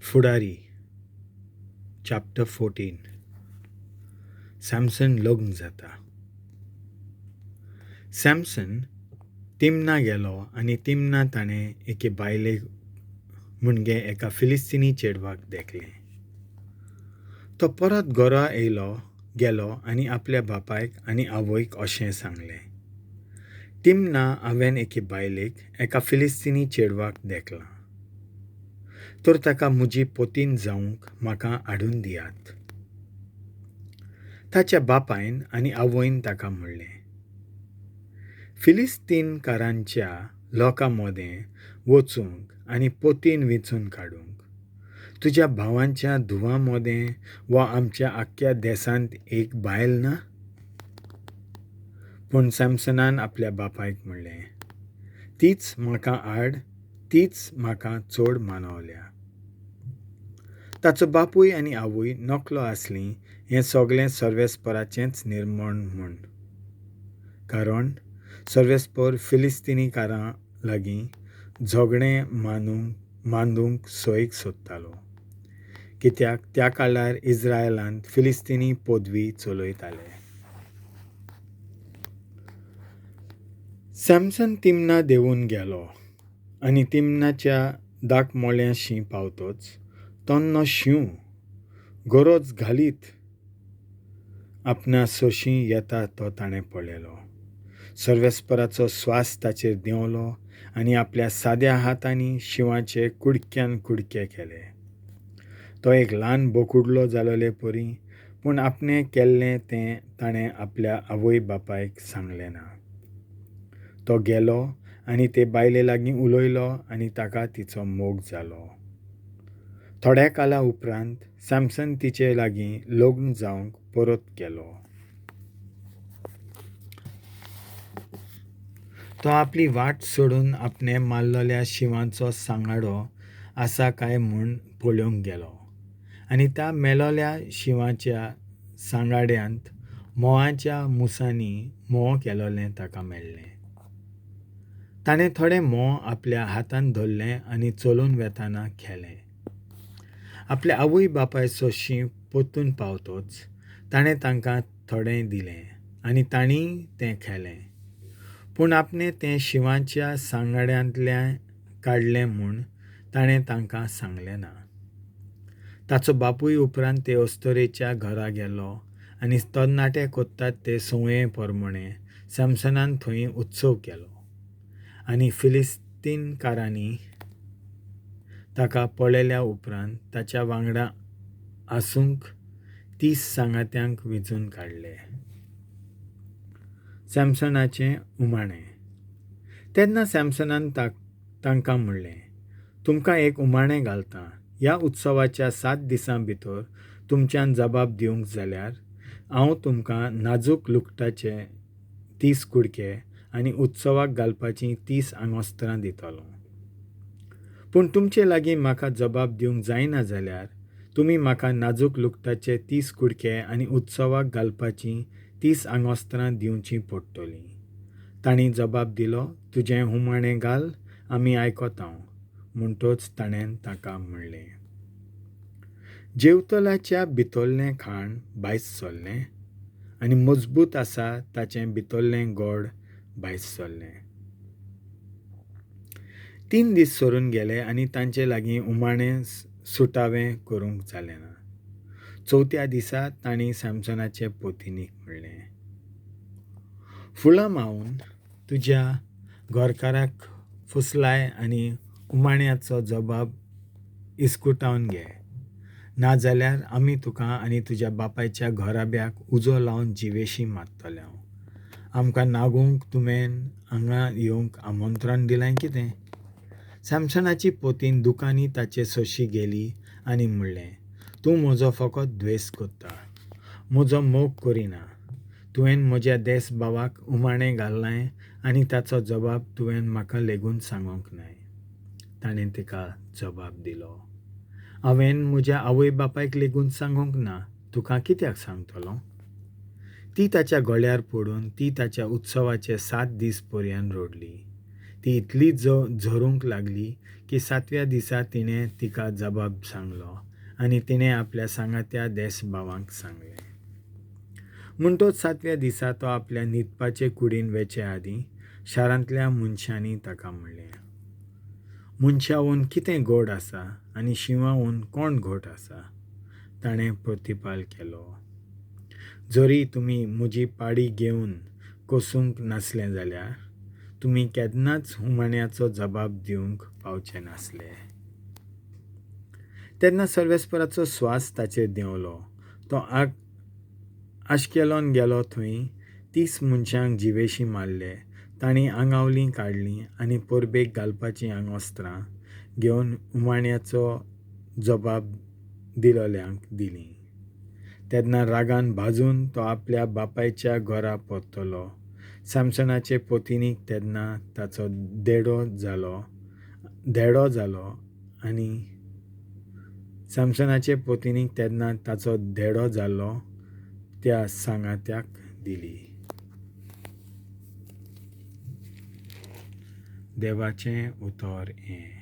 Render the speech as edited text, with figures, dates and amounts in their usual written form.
फुडारी चॅप्टर 14. सॅमसन लग्न जाता. सॅमसन तिमना गेलो आनी तिमना ताणें एके बायलेक मुणगे एका फिलिस्तिनी चेडवाक देखलें. तो परत घरा गेलो आनी आपल्या बापायक आनी आवयक अशें सांगलें, तिमना हांवें एके बायलेक एका फिलिस्तिनी चेडवाक देखलां, तर ताका म्हजी पोतीन जावंक म्हाका हाडून दियात. ताच्या बापायन आनी आवयन ताका म्हणलें, फिलिस्तीनकारांच्या लोकां मदें वचूंक आनी पोतीन वेंचून काडूंक तुज्या भावांच्या धुवा मदें वा आमच्या आख्ख्या देसांत एक बायल ना? पूण सॅमसनान आपल्या बापायक म्हणलें, तीच म्हाका हाड, तीच म्हाका चड मानवल्या. ताचो बापूय आनी आवय नकलो आसलीं हें सगळें सर्वेस्पराचेंच निर्मण म्हूण, कारण सर्वेस्पर फिलिस्तिनीकारां लागीं झगडें मांडूंक सोयीक सोदतालो, कित्याक त्या काळार इस्रायलांत फिलिस्तिनी पदवी चलयताले. सॅमसन तिमना देंवून गेलो आनी तिमनाच्या दाखमोळ्याशी पावतोच तन्नो शिंव गरज घालीत आपणा सोशी येता तो ताणें पळयलो. सर्वेस्पराचो स्वास ताचेर देंवलो आनी आपल्या साद्या हातांनी शिवाचे कुडक्यान कुडके केले. तो एक ल्हान बोकुडलो जालोले परी, पूण आपणें केल्लें तें ताणें आपल्या आवय बापायक सांगलें ना. तो गेलो आनी ते बायले लागीं उलयलो आनी ताका तिचो मोग जालो. थोड्या काला उपरांत सॅमसन तिचे लागीं लग्न जावंक परत गेलो. तो आपली वाट सोडून आपणे मारलेल्या शिवांचो सांगाडो आसा काय म्हूण पळोवंक गेलो आनी त्या मेलोल्या शिवाच्या सांगाड्यांत मोवाच्या मुसांनी मोव केलोलें ताका मेळ्ळें. ताणें थोडें मोव आपल्या हातान धरलें आनी चलून वेताना खेलें. आपल्या आवय बापाय सोशी पोतून पावतोच ताणें तांकां थोडें दिलें आनी तांणीय तें खेलें, पूण आपणें तें शिवाच्या सांगाड्यांतल्यान काडलें म्हूण ताणें तांकां सांगलें ना. ताचो बापूय उपरांत ते अस्तरेच्या घरा गेलो आनी तरणाटे कोत्तात ते संवये प्रमाणें सॅमसनान थंय उत्सव केलो आनी फिलिस्तीनकारांनी ताका पळयल्या उपरांत ताच्या वांगडा आसूंक 30 सांगात्यांक वेंचून काडले. सॅमसनाचें उमाणें. तेन्ना सॅमसनान तांकां म्हणलें, तुमकां एक उमाणें घालतां. ह्या उत्सवाच्या 7 दिसां भितर तुमच्यान जबाब दिवंक जाल्यार हांव तुमकां नाजूक लुगटाचे 30 कुडके आनी उत्सवाक घालपाचीं 30 आंगोस्त्रां दितलों. पूण तुमचे लागीं म्हाका जबाब दिवंक जायना जाल्यार तुमी म्हाका नाजूक लुगटाचे 30 कुडके आनी उत्सवाक घालपाचीं 30 आंगोस्त्रां दिवचीं पडटलीं. तांणी जबाब दिलो, तुजें उमाणें घाल, आमी आयकोतांव. म्हणटच ताणें ताका म्हणलें, जेवतलाच्या भितरलें खाण भायर सरलें आनी मजबूत आसा ताचें भितरलें गोड भायर सरलें. 3 दीस सरून गेले आनी तांचे लागीं उमाणें सुटावें करूंक जालें ना. चवथ्या दिसा तांणी सॅमसनाचे पोतिनीक म्हणलें, फुलां मावून तुज्या घरकाराक फुसलाय आनी उमाण्याचो जबाब इस्कुटावन घे, नाजाल्यार आमी तुका आनी तुज्या बापायच्या घराब्याक उजो लावन जिवेशी मारतले. आमकां नागूंक तुवें हांगा येवंक आमंत्रण दिलें कितें? सॅमसनाची पोतीन दुकानी ताचे सोशी गेली आनी म्हणलें, तूं म्हजो फकत द्वेस करता, म्हजो मोग करिना. तुवें म्हज्या देस भावाक उमाणें घालनाय आनी ताचो जबाब तुवें म्हाका लेगून सांगूंक नाय. ताणें तिका जबाब दिलो, हांवें म्हज्या आवय बापायक लेगून सांगूंक ना, तुका कित्याक सांगतलो? ती ताच्या गळ्यार पडून ती ताच्या उत्सवाचे 7 दीस पर्यंत रडली. ती इतली झोरूंक लागली की 7व्या दिसा तिणें तिका जबाब सांगलो आनी तिणें आपल्या सांगात्या देसभावांक सांगलें. म्हणटोच 7व्या दिसा तो आपल्या न्हिदपाचे कुडीन वेचे आदीं शारांतल्या मनशांनी ताका म्हणलें, मनशावून कितें गोड आसा आनी शिवावून कोण घोट आसा? ताणें प्रतिपाल केलो, जरी तुमी म्हजी पाडी घेवन कोसूंक नासलें जाल्यार तुमी केन्नाच हुमाण्याचो जबाब दिवंक पावचे नासले. तेन्ना सर्वेस्पराचो स्वास ताचेर देंवलो. तो आश्केलोन गेलो. थंय 30 मनशांक जिवेशी मारले. तांणी आंगावलीं काडलीं आनी परबेक घालपाचीं आंगवस्त्रां घेवन हुमाण्याचो जबाब दिलोल्यांक दिलीं. तेन्ना रागान भाजून तो आपल्या बापायच्या घरा परतलो. सामसनाचे पत्नीक तेन्ना ताचो देडो जालो आनी सामसनाचे पत्नीक तेन्ना ताचो देडो जाल्लो त्या सांगात्याक दिली. देवाचें उतर हें.